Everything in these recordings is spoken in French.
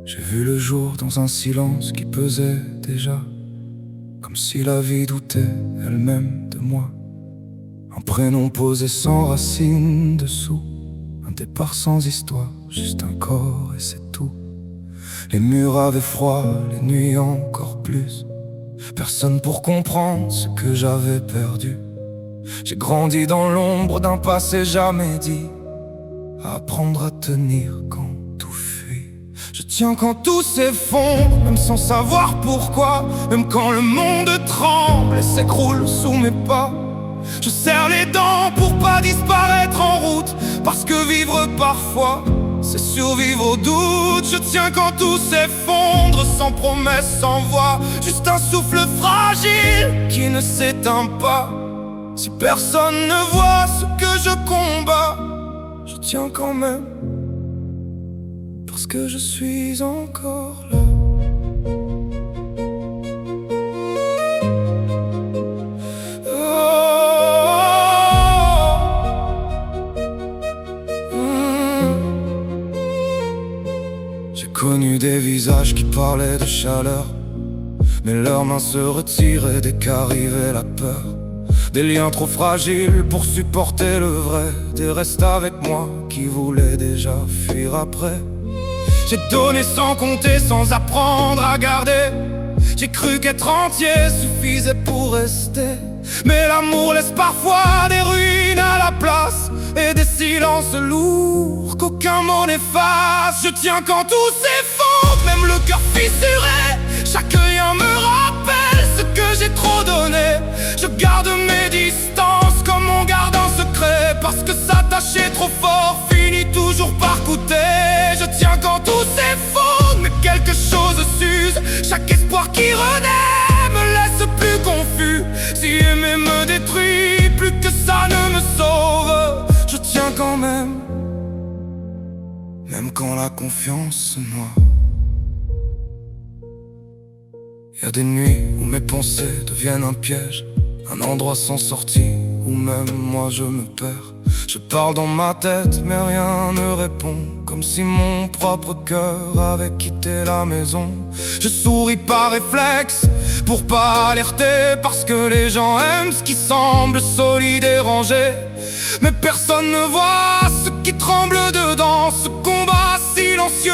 J'ai vu le jour dans un silence qui pesait déjà, comme si la vie doutait elle-même de moi. Un prénom posé sans racine dessous, un départ sans histoire, juste un corps et c'est tout. Les murs avaient froid, les nuits encore plus. Personne pour comprendre ce que j'avais perdu. J'ai grandi dans l'ombre d'un passé jamais dit, à apprendre à tenir quand tout fuit. Je tiens quand tout s'effondre, même sans savoir pourquoi. Même quand le monde tremble et s'écroule sous mes pas. Je serre les dents pour pas disparaître en route, parce que vivre parfois, c'est survivre au doute. Je tiens quand tout s'effondre, sans promesse, sans voix. Juste un souffle fragile qui ne s'éteint pas. Si personne ne voit ce que je combats, je tiens quand même, parce que je suis encore là. J'ai connu des visages qui parlaient de chaleur, mais leurs mains se retiraient dès qu'arrivait la peur. Des liens trop fragiles pour supporter le vrai, des restes avec moi qui voulaient déjà fuir après. J'ai donné sans compter, sans apprendre à garder. J'ai cru qu'être entier suffisait pour rester. Mais l'amour laisse parfois des ruines à la place, et des silences lourds qu'aucun mot n'efface. Je tiens quand tout s'effondre, même le cœur fissuré. Chaque lien me rappelle ce que j'ai trop donné. Je garde mes distances comme on garde un secret, parce que s'attacher trop fort finit toujours par coûter. Je tiens quand tout s'effondre, mais quelque chose s'use. Chaque espoir qui renaît me laisse plus confus. Si aimer me détruit, plus que ça ne me sauve. Je tiens quand même quand la confiance se noie. Y'a des nuits où mes pensées deviennent un piège, un endroit sans sortie où même moi je me perds. Je parle dans ma tête mais rien ne répond, comme si mon propre cœur avait quitté la maison. Je souris par réflexe pour pas alerter, parce que les gens aiment ce qui semble solide et rangé. Mais personne ne voit ce qui tremble dedans, ce combat silencieux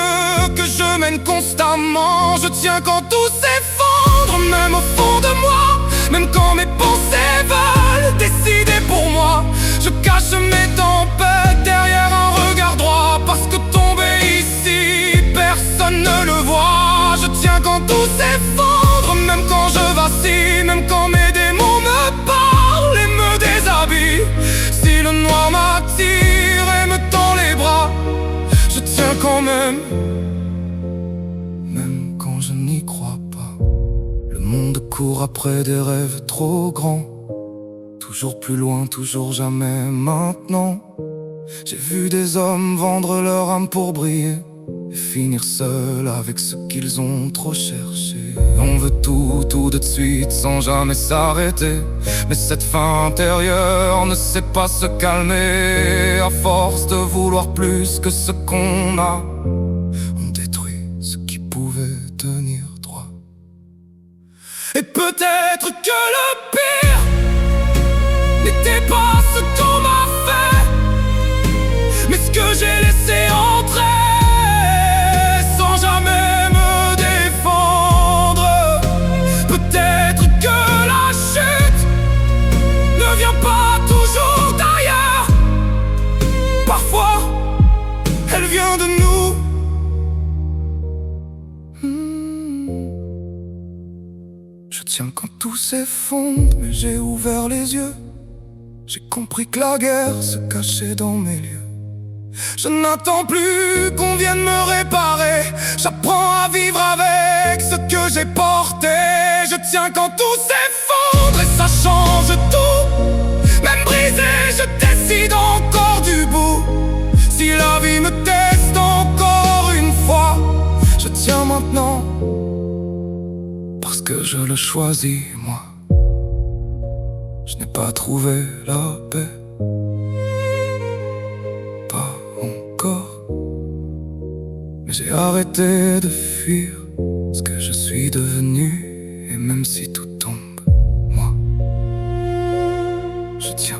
que je mène constamment. Je tiens quand tout s'effondre, même au fond de moi, même quand mes pensées veulent décider pour moi. Je cache mes tempêtes derrière un regard droit, parce que tomber ici, personne ne le voit. Je tiens quand tout s'effondre, même quand je vacille, même quand mes démons me parlent et me déshabillent. Si le noir m'attire et me tend les bras, je tiens quand même quand je n'y crois pas. Le monde court après des rêves trop grands, toujours plus loin, toujours jamais maintenant. J'ai vu des hommes vendre leur âme pour briller et finir seuls avec ce qu'ils ont trop cherché. On veut tout de suite sans jamais s'arrêter, mais cette faim intérieure ne sait pas se calmer. À force de vouloir plus que ce qu'on a, on détruit ce qui pouvait tenir droit. Et peut-être que le pire n'était pas ce qu'on m'a fait, mais ce que j'ai laissé entrer sans jamais me défendre. Peut-être que la chute ne vient pas toujours d'ailleurs, parfois elle vient de nous. Je tiens quand tout s'effondre, mais j'ai ouvert les yeux. J'ai compris que la guerre se cachait dans mes lieux. Je n'attends plus qu'on vienne me réparer, j'apprends à vivre avec ce que j'ai porté. Je tiens quand tout s'effondre et ça change tout. Même brisé, je décide encore du bout. Si la vie me teste encore une fois, je tiens maintenant, parce que je le choisis moi. Je n'ai pas trouvé la paix, pas encore, mais J'ai arrêté de fuir ce que je suis devenu. Et même si tout tombe, moi, je tiens.